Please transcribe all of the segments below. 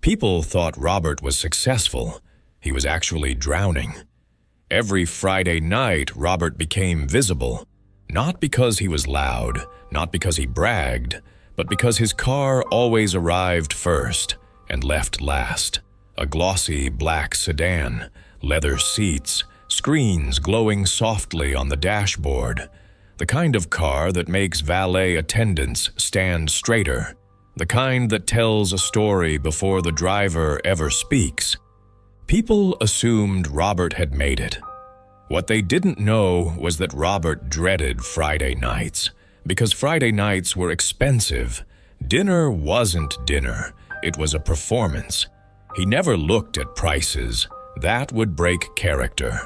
People thought Robert was successful. He was actually drowning. Every Friday night, Robert became visible, not because he was loud, not because he bragged, but because his car always arrived first and left last. A glossy black sedan, leather seats, screens glowing softly on the dashboard. The kind of car that makes valet attendants stand straighter. The kind that tells a story before the driver ever speaks. People assumed Robert had made it. What they didn't know was that Robert dreaded Friday nights, because Friday nights were expensive. Dinner wasn't dinner, it was a performance. He never looked at prices. That would break character.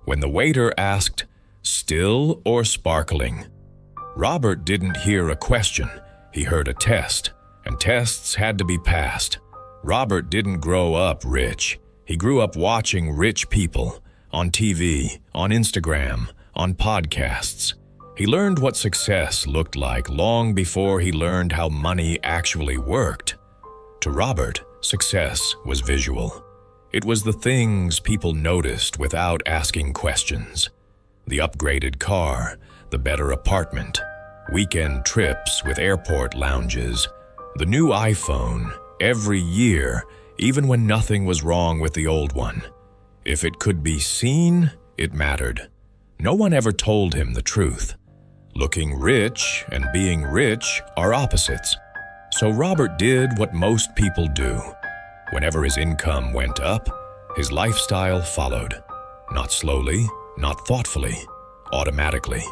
When the waiter asked, "Still or sparkling?" Robert didn't hear a question, he heard a test, and tests had to be passed. Robert didn't grow up rich. He grew up watching rich people, on TV, on Instagram, on podcasts. He learned what success looked like long before he learned how money actually worked. To Robert, success was visual. It was the things people noticed without asking questions. The upgraded car, the better apartment, weekend trips with airport lounges, the new iPhone every year, even when nothing was wrong with the old one. If it could be seen, it mattered. No one ever told him the truth. Looking rich and being rich are opposites. So Robert did what most people do. Whenever his income went up, his lifestyle followed. Not slowly, not thoughtfully, automatically.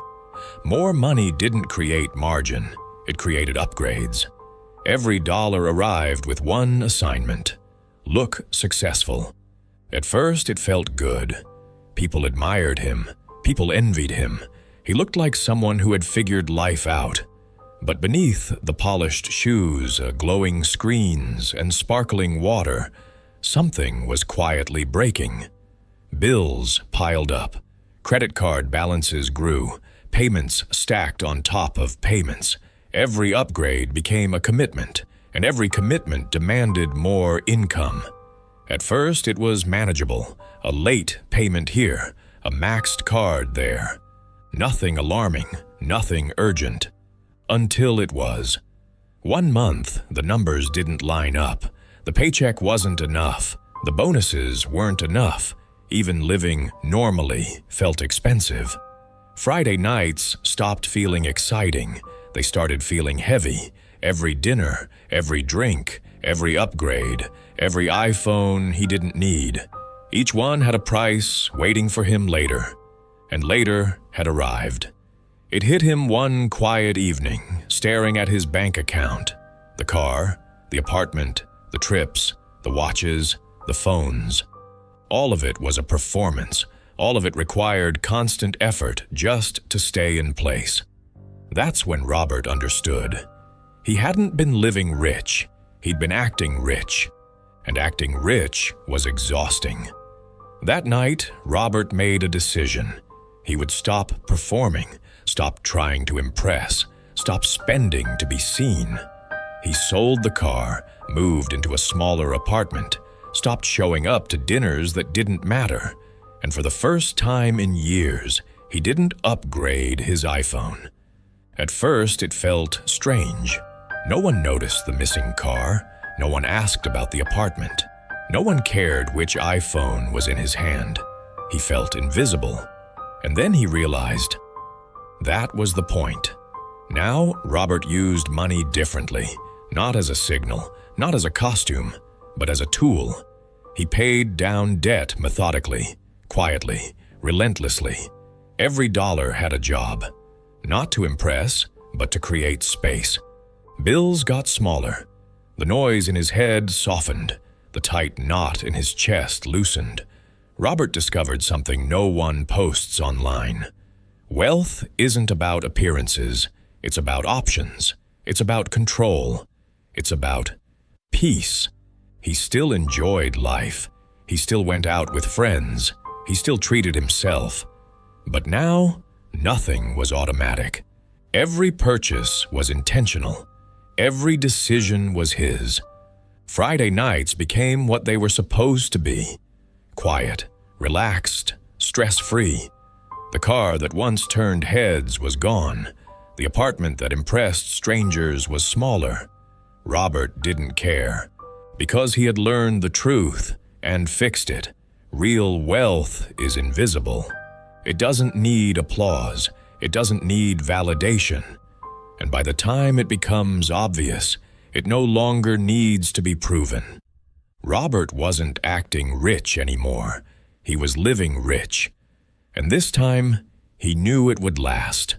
More money didn't create margin, it created upgrades. Every dollar arrived with one assignment: look successful. At first, it felt good. People admired him. People envied him. He looked like someone who had figured life out. But beneath the polished shoes, glowing screens, and sparkling water, something was quietly breaking. Bills piled up. Credit card balances grew. Payments stacked on top of payments. Every upgrade became a commitment, and every commitment demanded more income. At first, it was manageable. A late payment here, a maxed card there. Nothing alarming, nothing urgent. Until it was. One month, the numbers didn't line up. The paycheck wasn't enough. The bonuses weren't enough. Even living normally felt expensive. Friday nights stopped feeling exciting. They started feeling heavy. Every dinner, every drink, every upgrade, every iPhone he didn't need. Each one had a price waiting for him later. And later had arrived. It hit him one quiet evening, staring at his bank account. The car, the apartment, the trips, the watches, the phones. All of it was a performance. All of it required constant effort just to stay in place. That's when Robert understood. He hadn't been living rich. He'd been acting rich. And acting rich was exhausting. That night, Robert made a decision. He would stop performing, stop trying to impress, stop spending to be seen. He sold the car, moved into a smaller apartment, stopped showing up to dinners that didn't matter, and for the first time in years, he didn't upgrade his iPhone. At first, it felt strange. No one noticed the missing car. No one asked about the apartment. No one cared which iPhone was in his hand. He felt invisible. And then he realized that was the point. Now, Robert used money differently, not as a signal, not as a costume, but as a tool. He paid down debt methodically, quietly, relentlessly. Every dollar had a job, not to impress, but to create space. Bills got smaller. The noise in his head softened. The tight knot in his chest loosened. Robert discovered something no one posts online. Wealth isn't about appearances. It's about options. It's about control. It's about peace. He still enjoyed life. He still went out with friends. He still treated himself. But now, nothing was automatic. Every purchase was intentional. Every decision was his. Friday nights became what they were supposed to be: quiet, relaxed, stress-free. The car that once turned heads was gone. The apartment that impressed strangers was smaller. Robert didn't care, because he had learned the truth and fixed it. Real wealth is invisible. It doesn't need applause. It doesn't need validation. And by the time it becomes obvious, it no longer needs to be proven. Robert wasn't acting rich anymore. He was living rich. And this time, he knew it would last.